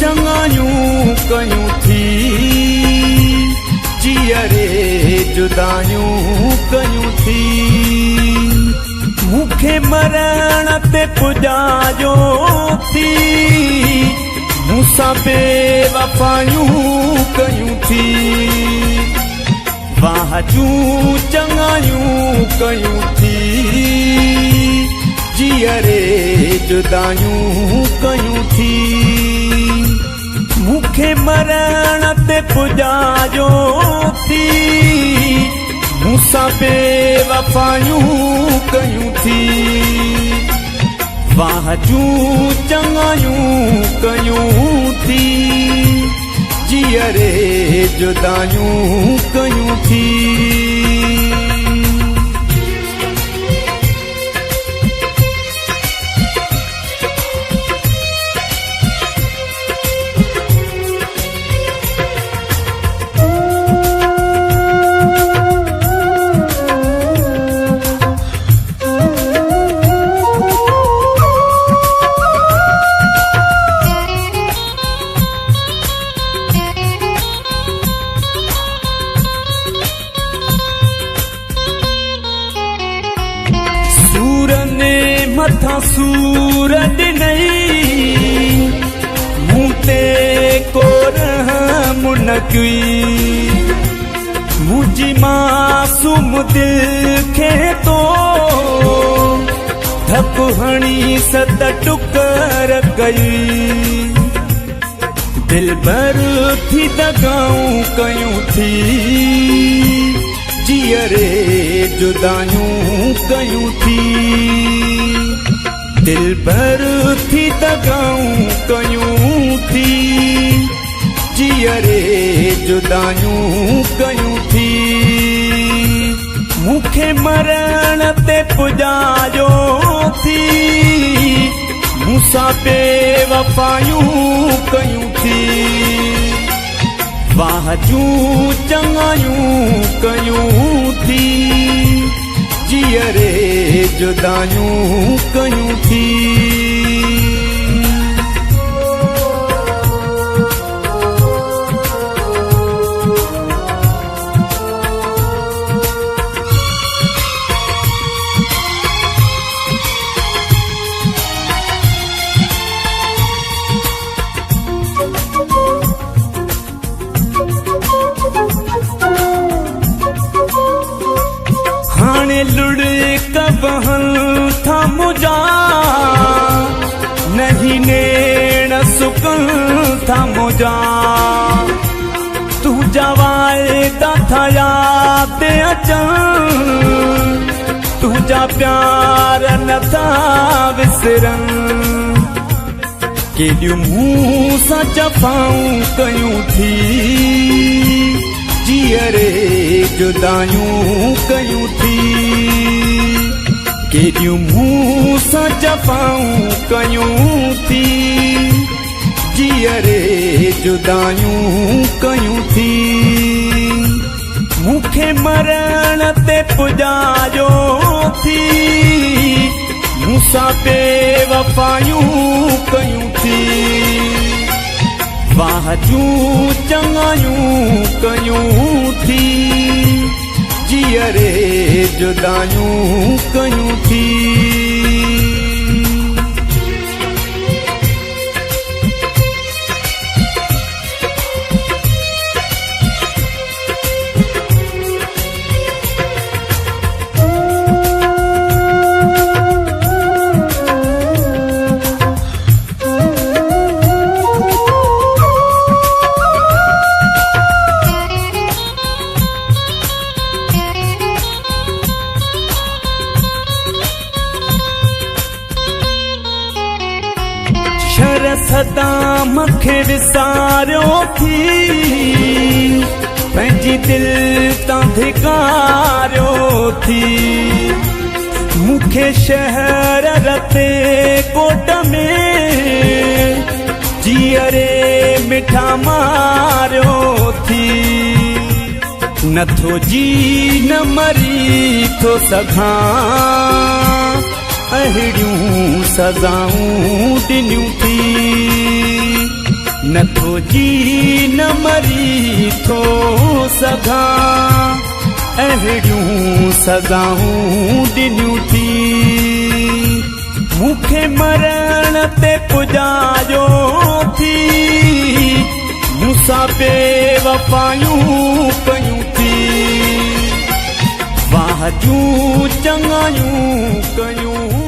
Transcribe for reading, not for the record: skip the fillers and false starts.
चङायूं कयूं थी जीअरे जुदायूं कयूं थी मूंखे मरण ते पुॼायो थी मूंसां बेवफ़ायूं कयूं थी वाहजूं चङायूं कयूं थी जीअरे जुदायूं कयूं थी मूंखे मरण ते पुॼायो थी मूंसां बेवफ़ायूं कयूं थी वाहजूं चङायूं कयूं थी जीअरे जुदायूं कयूं थी मथा सूर ॾिनई मूं ते को रहम न कई मुंहिंजी मासूम दिल खे तो धप हणी सत टुकर कई दिल भर थी दगाऊं कयूं थी जीअरे जुदायूं कयूं थी दिल भर थी दगाऊं कयूं थी जीअरे जुदायूं कयूं थी मूंखे मरण ते पुॼायो थी मूंसां बेवफ़ायूं कयूं थी वाहजूं चङायूं कयूं थी जीअरे जुदायूं कयूं थी लुढ़क बहन था मुझा नहीं नेण सुकन था मुझा तू जवायदा था याद अचन तुझा प्यार न था विसरन केॾियूं मूं सां जफ़ाऊं कयूं थी जीअरे जुदायूं कयूं थी केॾियूं मूं सां जफ़ाऊं कयूं थी जीअरे जुदायूं कयूं थी मूंखे मरण ते पुॼायो थी मूंसां बेवफ़ायूं कयूं थी वाहजूं चङायूं कयूं थी जीअरे जुदायूं कयूं थी सदा मूंखे विसारियो थी पंहिंजी दिलि तां धिकारियो थी मूंखे शहर रते कोट में जीअरे मिठा मारियो थी नथो जी न मरी थो सघां अहिड़ियूं सज़ाऊं ॾिनियूं थी नथो जी न मरी थो सघां अहिड़ियूं सगाऊं ॾिनियूं थी मूंखे मरण ते पुॼायो थी मूंसां बेवफ़ायूं कयूं थी वाह जूं चङायूं कयूं